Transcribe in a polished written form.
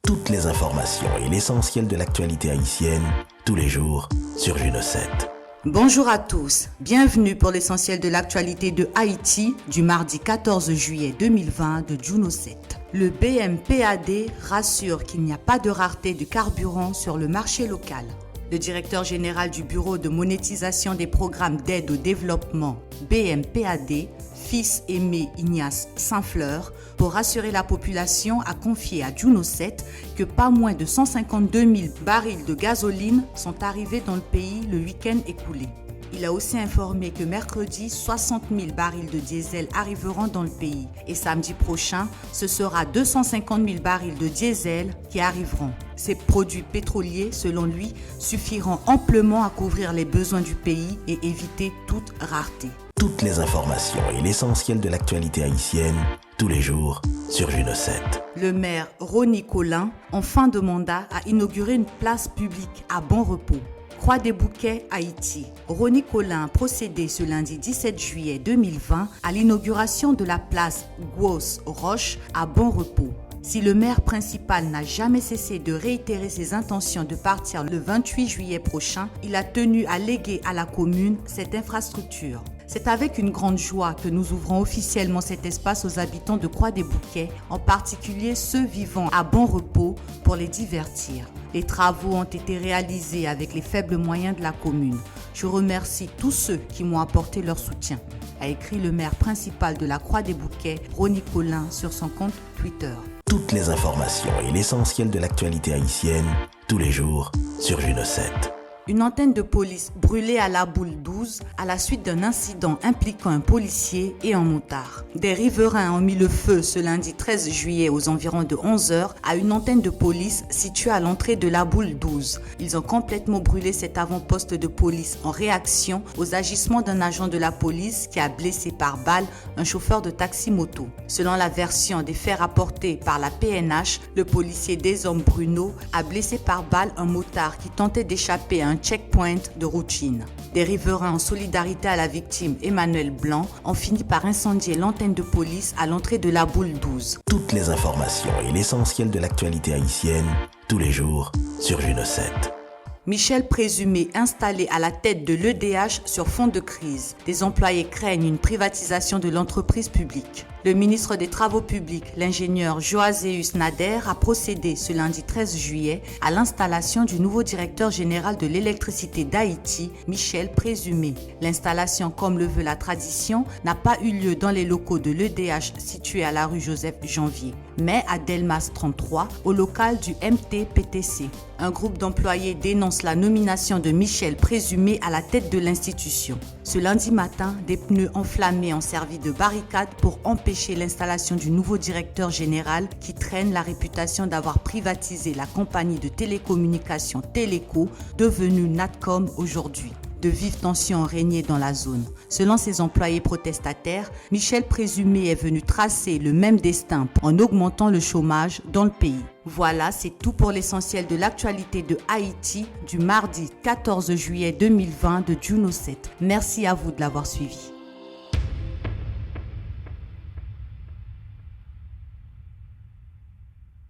Toutes les informations et l'essentiel de l'actualité haïtienne, tous les jours sur Juno 7. Bonjour à tous, bienvenue pour l'essentiel de l'actualité de Haïti du mardi 14 juillet 2020 de Juno 7. Le BMPAD rassure qu'il n'y a pas de rareté de carburant sur le marché local. Le directeur général du Bureau de monétisation des programmes d'aide au développement, BMPAD, Fils Aimé Ignace Saint-Fleur, pour rassurer la population, a confié à Juno 7 que pas moins de 152 000 barils de gasoline sont arrivés dans le pays le week-end écoulé. Il a aussi informé que mercredi, 60 000 barils de diesel arriveront dans le pays et samedi prochain, ce sera 250 000 barils de diesel qui arriveront. Ces produits pétroliers, selon lui, suffiront amplement à couvrir les besoins du pays et éviter toute rareté. Toutes les informations et l'essentiel de l'actualité haïtienne, tous les jours sur Juno 7. Le maire Ronnie Colin, en fin de mandat, a inauguré une place publique à Bon Repos. Croix-des-Bouquets, Haïti. Ronnie Colin a procédé ce lundi 17 juillet 2020 à l'inauguration de la place Gouos Roche à Bon Repos. Si le maire principal n'a jamais cessé de réitérer ses intentions de partir le 28 juillet prochain, il a tenu à léguer à la commune cette infrastructure. C'est avec une grande joie que nous ouvrons officiellement cet espace aux habitants de Croix-des-Bouquets, en particulier ceux vivant à Bon Repos, pour les divertir. Les travaux ont été réalisés avec les faibles moyens de la commune. Je remercie tous ceux qui m'ont apporté leur soutien, a écrit le maire principal de la Croix-des-Bouquets, Ronnie Colin, sur son compte Twitter. Toutes les informations et l'essentiel de l'actualité haïtienne, tous les jours sur Juno 7. Une antenne de police brûlée à la boule 12 à la suite d'un incident impliquant un policier et un motard. Des riverains ont mis le feu ce lundi 13 juillet aux environs de 11h à une antenne de police située à l'entrée de la boule 12. Ils ont complètement brûlé cet avant-poste de police en réaction aux agissements d'un agent de la police qui a blessé par balle un chauffeur de taxi-moto. Selon la version des faits rapportés par la PNH, le policier Désorme Bruno a blessé par balle un motard qui tentait d'échapper à un checkpoint de routine. Des riverains en solidarité à la victime Emmanuel Blanc ont fini par incendier l'antenne de police à l'entrée de la boule 12. Toutes les informations et l'essentiel de l'actualité haïtienne, tous les jours sur Juno 7. Michel Présumé installé à la tête de l'EDH sur fond de crise. Des employés craignent une privatisation de l'entreprise publique. Le ministre des Travaux publics, l'ingénieur Joaséus Nader, a procédé ce lundi 13 juillet à l'installation du nouveau directeur général de l'électricité d'Haïti, Michel Présumé. L'installation, comme le veut la tradition, n'a pas eu lieu dans les locaux de l'EDH situés à la rue Joseph Janvier, mais à Delmas 33, au local du MTPTC. Un groupe d'employés dénonce la nomination de Michel Présumé à la tête de l'institution. Ce lundi matin, des pneus enflammés ont servi de barricade pour empêcher l'installation du nouveau directeur général qui traîne la réputation d'avoir privatisé la compagnie de télécommunications Téléco, devenue Natcom aujourd'hui. De vives tensions ont régné dans la zone. Selon ses employés protestataires, Michel Présumé est venu tracer le même destin en augmentant le chômage dans le pays. Voilà, c'est tout pour l'essentiel de l'actualité de Haïti du mardi 14 juillet 2020 de Juno 7. Merci à vous de l'avoir suivi.